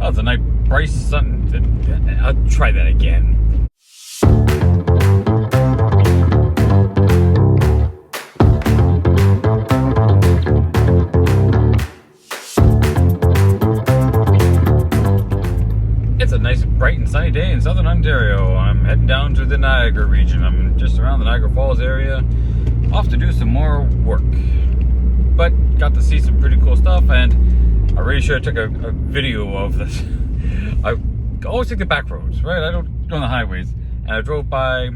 Oh, it's a nice bright sun. I'll try that again. It's a nice, bright and sunny day in southern Ontario. I'm heading down to the Niagara region. I'm just around the Niagara Falls area, off to do some more work. But got to see some pretty cool stuff, and I really should have took a video of this. I always take the back roads, right? I don't go on the highways. And I drove by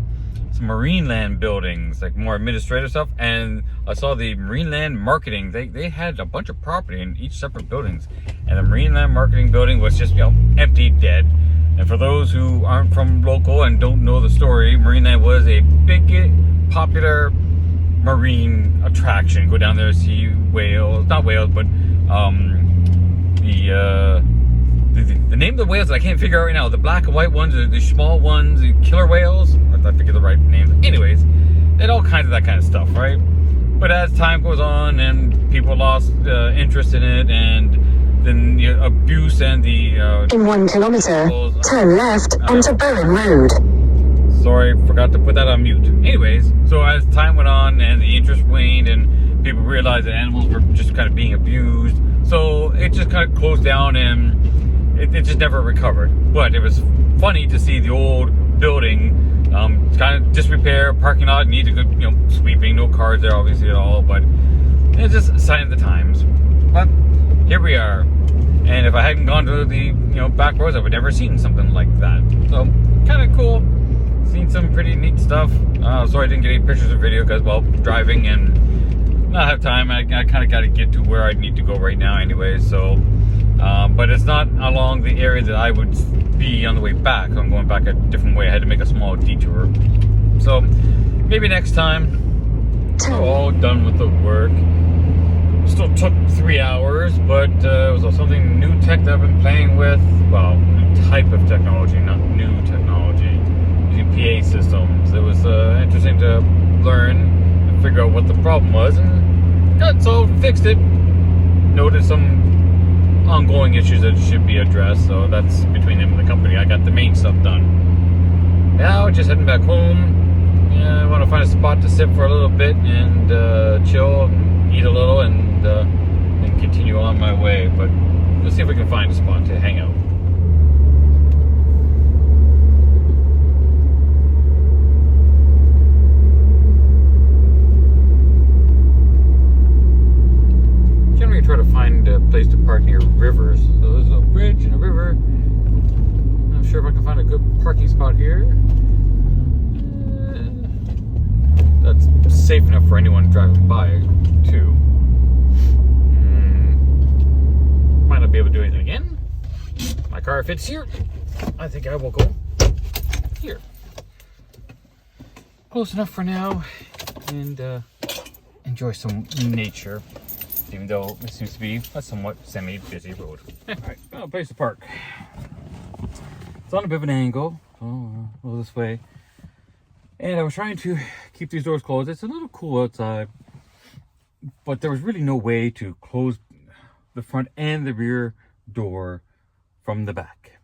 some marine land buildings, like more administrative stuff, and I saw the marine land marketing. They had a bunch of property in each separate buildings, and the marine land marketing building was just, empty, dead. And for those who aren't from local and don't know the story, marine land was a big, popular marine attraction. Go down there, see whales, not whales, but the name of the whales that I can't figure out right now, the black and white ones, the small ones, the killer whales, I figure the right names. Anyways, they had all kinds of that kind of stuff, right? But as time goes on and people lost interest in it, and then the abuse and the... in 1 kilometer, turn left onto Bowen Road. Sorry, forgot to put that on mute. Anyways, so as time went on and the interest waned and people realized that animals were just kind of being abused, so it just kind of closed down and it just never recovered. But it was funny to see the old building kind of disrepair, parking lot needed good, sweeping, no cars there obviously at all, but it's just a sign of the times. But here we are, and if I hadn't gone to the back roads, I would never seen something like that. So kind of cool. Seen some pretty neat stuff. Sorry I didn't get any pictures or video because, well, driving and not have time. I kind of got to get to where I need to go right now anyway. So, but it's not along the area that I would be on the way back. I'm going back a different way. I had to make a small detour. So maybe next time. We're all done with the work. Still took 3 hours, but it was something new tech that I've been playing with. Well, new type of technology, not new technology. Using PA systems. It was interesting to learn and figure out what the problem was, and got solved, fixed it. Noted some ongoing issues that should be addressed, so that's between them and the company. I got the main stuff done. Now just heading back home. I want to find a spot to sit for a little bit and chill and eat a little and then continue on my way. But let's see if we can find a spot to hang out. Generally try to find a place to park near rivers. So there's a bridge and a river. I'm not sure if I can find a good parking spot here. That's safe enough for anyone driving by, too. Might not be able to do anything again. My car fits here. I think I will go here. Close enough for now, and enjoy some nature, even though it seems to be a somewhat semi-busy road. Alright, well, place to park. It's on a bit of an angle, so I'll go this way. And I was trying to keep these doors closed. It's a little cool outside, but there was really no way to close the front and the rear door from the back.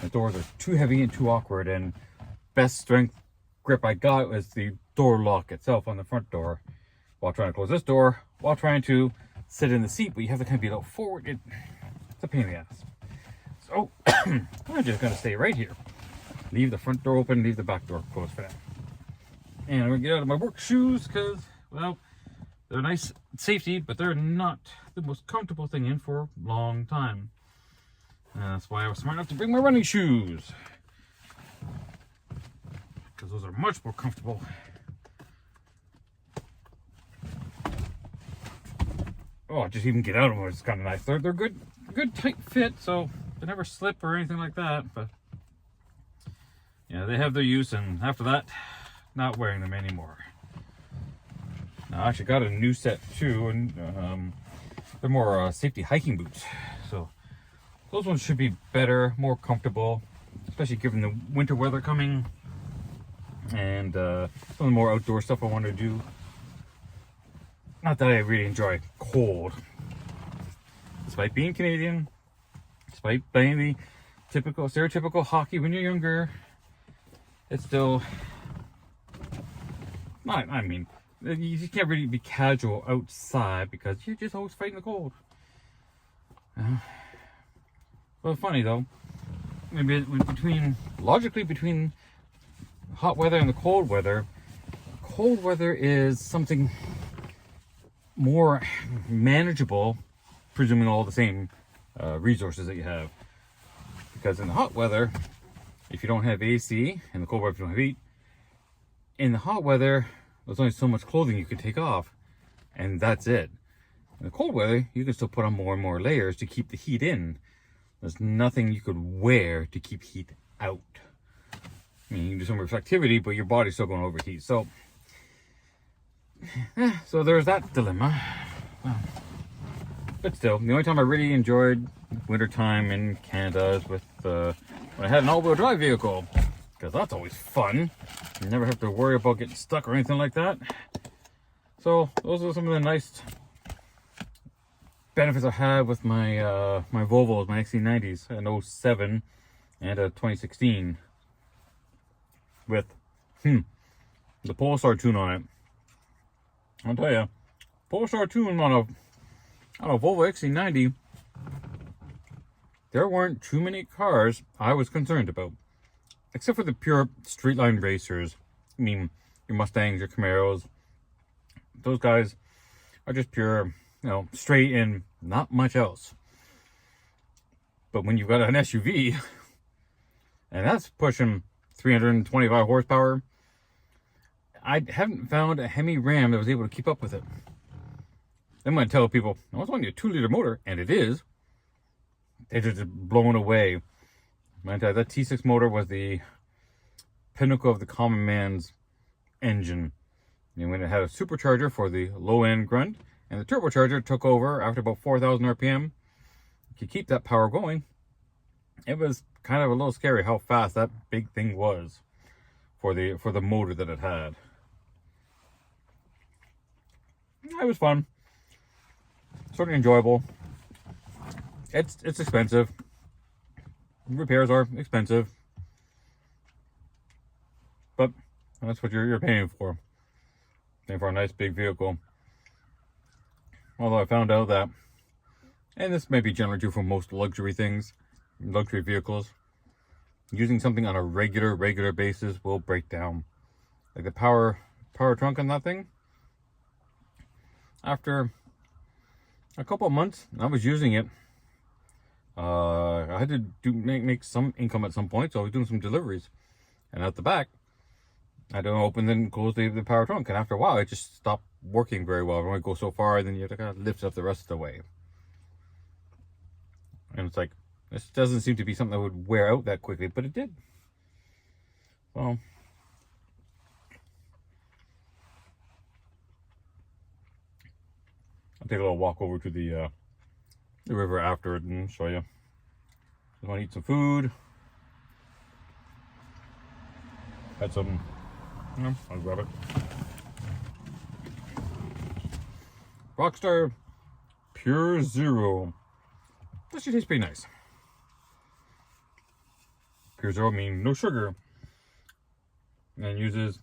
The doors are too heavy and too awkward, and best strength grip I got was the door lock itself on the front door while trying to close this door, while trying to sit in the seat, but you have to kind of be a little forward. It's a pain in the ass. So I'm just going to stay right here. Leave the front door open, leave the back door closed for now. And I'm going to get out of my work shoes because, well, they're nice safety, but they're not the most comfortable thing in for a long time. And that's why I was smart enough to bring my running shoes, because those are much more comfortable. Oh, just even get out of them is kind of nice. They're good tight fit, so they never slip or anything like that. But yeah, they have their use, and after that, not wearing them anymore. Now, I actually got a new set too, and they're more safety hiking boots. So those ones should be better, more comfortable, especially given the winter weather coming, and some of the more outdoor stuff I want to do. Not that I really enjoy cold. Despite being Canadian, despite playing the stereotypical hockey when you're younger, it's still not, I mean, you just can't really be casual outside because you're just always fighting the cold. Well, funny though, maybe between hot weather and the cold weather is something more manageable, presuming all the same resources that you have. Because in the hot weather, if you don't have AC, and the cold weather if you don't have heat, in the hot weather, there's only so much clothing you can take off, and that's it. In the cold weather, you can still put on more and more layers to keep the heat in. There's nothing you could wear to keep heat out. I mean, you can do some reflectivity, but your body's still going to overheat. So there's that dilemma. But still, the only time I really enjoyed wintertime in Canada is with when I had an all-wheel drive vehicle, because that's always fun. You never have to worry about getting stuck or anything like that. So those are some of the nice benefits I had with my my Volvos, my XC90s, an 07 and a 2016 with the Polestar tune on it. I'll tell you, Polestar tune on a Volvo XC90, there weren't too many cars I was concerned about, except for the pure street line racers. I mean, your Mustangs, your Camaros, those guys are just pure, straight and not much else. But when you've got an SUV, and that's pushing 325 horsepower, I haven't found a Hemi Ram that was able to keep up with it. I'm going to tell people, oh, it's only a 2-liter motor, and it is. They're just blown away. That T6 motor was the pinnacle of the common man's engine. And when it had a supercharger for the low-end grunt, and the turbocharger took over after about 4,000 RPM to keep that power going, it was kind of a little scary how fast that big thing was for the motor that it had. It was fun. Certainly enjoyable. It's expensive. Repairs are expensive. But that's what you're paying for. Paying for a nice big vehicle. Although I found out that, and this may be generally true for most luxury things, luxury vehicles, using something on a regular basis will break down. Like the power trunk on that thing, after a couple of months I was using it, I had to make some income at some point, so I was doing some deliveries, and at the back I had to open and close the power trunk, and after a while it just stopped working very well. It only goes so far, then you have to kind of lift it up the rest of the way, and it's like, this doesn't seem to be something that would wear out that quickly, but it did. Well, I'll take a little walk over to the river after it and show you. Just want to eat some food. Had some, I'll grab it. Rockstar Pure Zero. That should taste pretty nice. Pure Zero means no sugar, and uses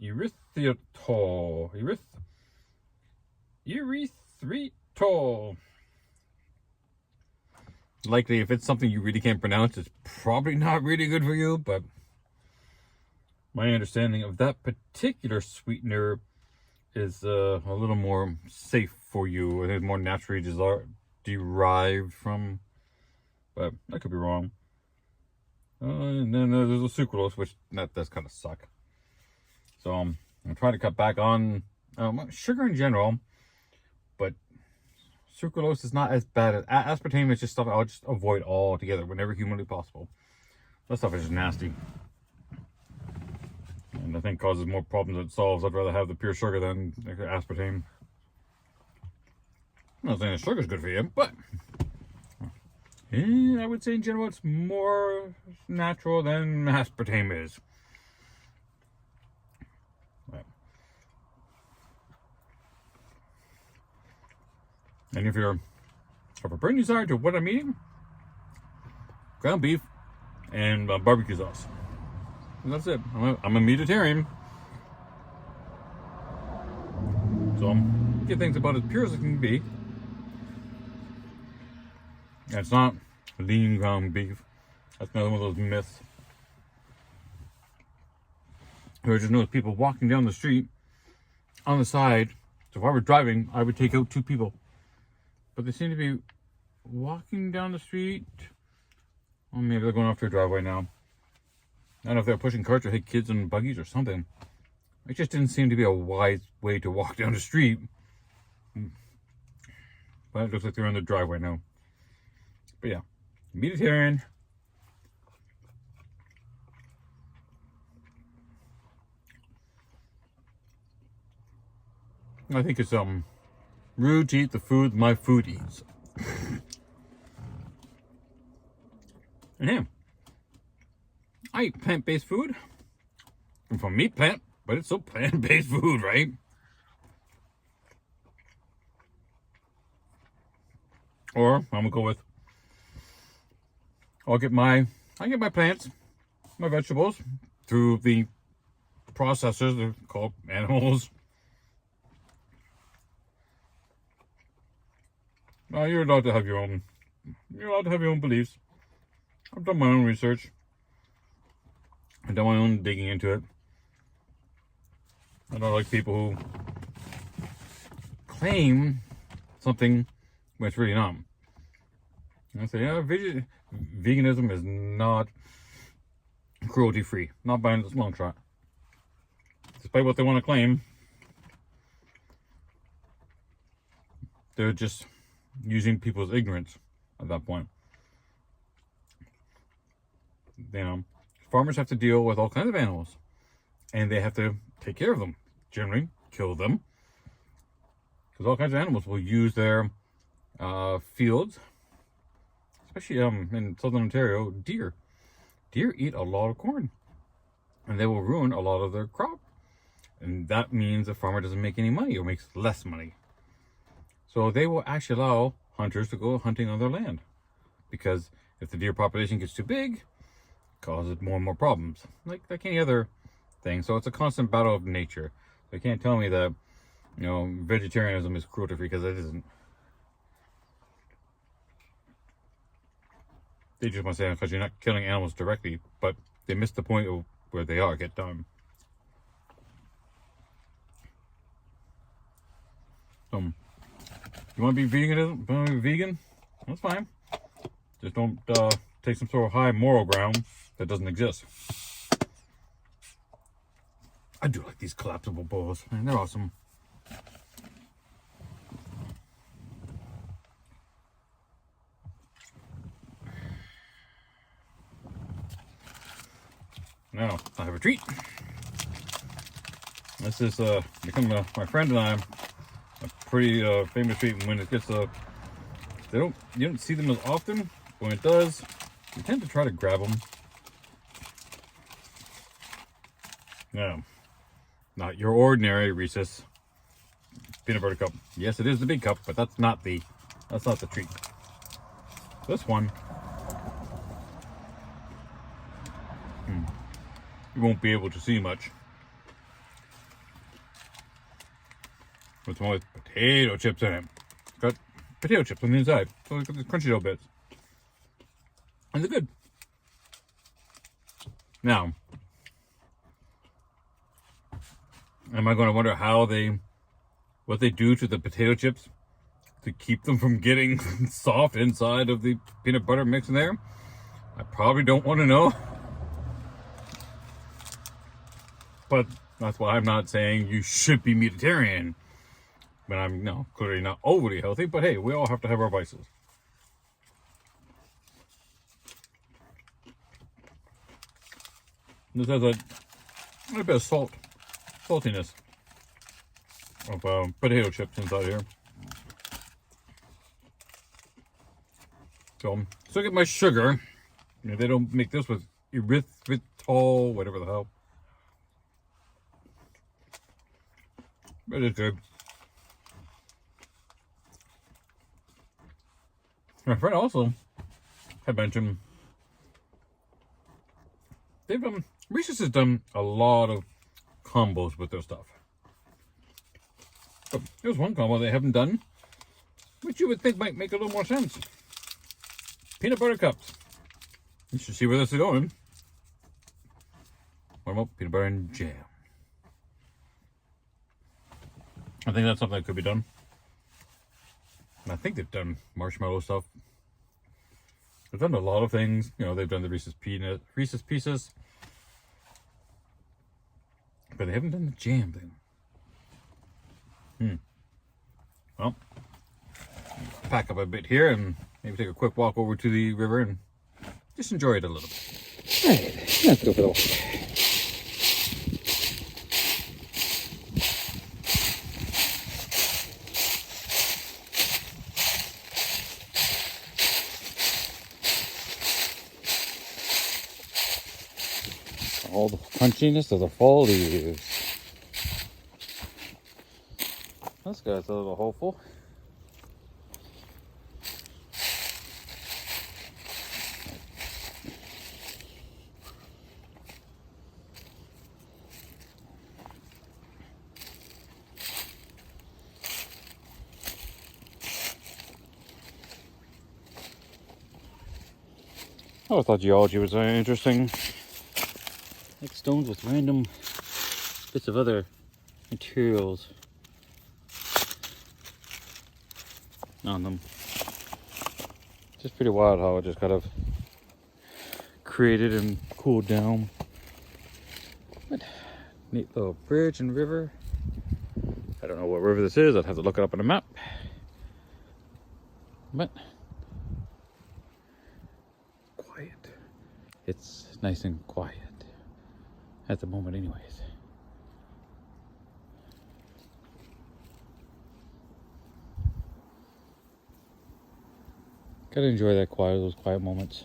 erythritol. Likely, if it's something you really can't pronounce, it's probably not really good for you, but my understanding of that particular sweetener is a little more safe for you. It's more naturally derived from, but I could be wrong. And then there's the sucralose, which that does kind of suck. So I'm trying to cut back on sugar in general, but sucralose is not as bad as aspartame. Is just stuff I'll just avoid altogether whenever humanly possible. That stuff is just nasty, and I think causes more problems than it solves. I'd rather have the pure sugar than aspartame. I'm not saying the sugar's good for you, but I would say in general it's more natural than aspartame is. And if you're of a burning desire to what I'm eating, ground beef, and barbecue sauce. And that's it. I'm a meatitarian. So get things about as pure as it can be. And it's not lean ground beef. That's another one of those myths. I just noticed people walking down the street on the side. So if I were driving, I would take out 2 people. But they seem to be walking down the street. Or maybe they're going off their driveway now. I don't know if they're pushing carts or hit kids in buggies or something. It just didn't seem to be a wise way to walk down the street. But it looks like they're on the driveway now. But yeah, meatitarian. I think it's rude to eat the food my food eats. And yeah, I eat plant-based food. I'm from meat plant, but it's still plant-based food, right? Or I'm gonna go with I get my plants, my vegetables through the processors. They're called animals. You're allowed to have your own. You're allowed to have your own beliefs. I've done my own research. I've done my own digging into it. I don't like people who claim something when it's really not. I say, yeah, veganism is not cruelty-free. Not by a long shot. Despite what they want to claim, they're just using people's ignorance at that point. You know, farmers have to deal with all kinds of animals, and they have to take care of them. Generally, kill them, because all kinds of animals will use their fields, especially in southern Ontario. Deer eat a lot of corn, and they will ruin a lot of their crop, and that means the farmer doesn't make any money or makes less money. So they will actually allow hunters to go hunting on their land, because if the deer population gets too big, it causes more and more problems, like any other thing. So it's a constant battle of nature. They can't tell me that, you know, vegetarianism is cruelty-free, because it isn't. They just want to say because you're not killing animals directly, but they miss the point of where they are get done. So, you want to be vegan? That's fine. Just don't take some sort of high moral ground that doesn't exist. I do like these collapsible bowls, man. They're awesome. Now, I have a treat. This is become my friend and I a pretty famous treat. When it gets you don't see them as often, but when it does, you tend to try to grab them. No, not your ordinary Reese's peanut butter cup. Yes, it is the big cup, but that's not the treat. This one, you won't be able to see much. With some with potato chips in it. It's got potato chips on the inside. So look at the crunchy little bits. And they're good. Now, am I going to wonder what they do to the potato chips to keep them from getting soft inside of the peanut butter mix in there? I probably don't want to know. But that's why I'm not saying you should be meatitarian. But I'm clearly not overly healthy. But hey, we all have to have our vices. This has a bit of saltiness of potato chips inside here. So still get my sugar. They don't make this with erythritol, whatever the hell. But it's good. My friend also had mentioned Reese's has done a lot of combos with their stuff. But there's one combo they haven't done, which you would think might make a little more sense. Peanut butter cups. You should see where this is going. What about peanut butter and jam? I think that's something that could be done. And I think they've done marshmallow stuff. They've done a lot of things. You know, they've done the Reese's Pieces. But they haven't done the jam thing. Well, pack up a bit here and maybe take a quick walk over to the river and just enjoy it a little bit. Alright, let's go for the walk. All the crunchiness of the fall leaves. This guy's a little hopeful. I always thought geology was very interesting. Like stones with random bits of other materials on them. Just pretty wild how it just kind of created and cooled down. But neat little bridge and river. I don't know what river this is. I'd have to look it up on a map. But quiet. It's nice and quiet. At the moment anyways. Gotta enjoy that quiet, those quiet moments.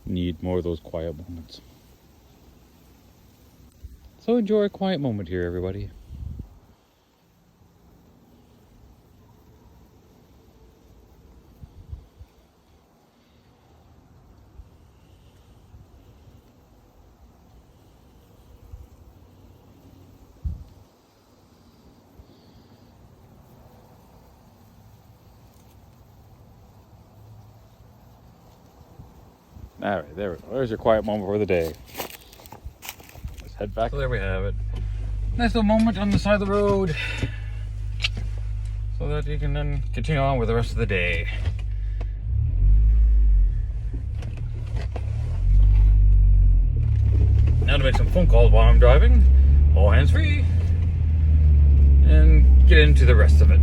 Need more of those quiet moments. So enjoy a quiet moment here, everybody. All right, there we go. There's your quiet moment for the day. Let's head back. So there we have it. Nice little moment on the side of the road, so that you can then continue on with the rest of the day. Now to make some phone calls while I'm driving, all hands free, and get into the rest of it.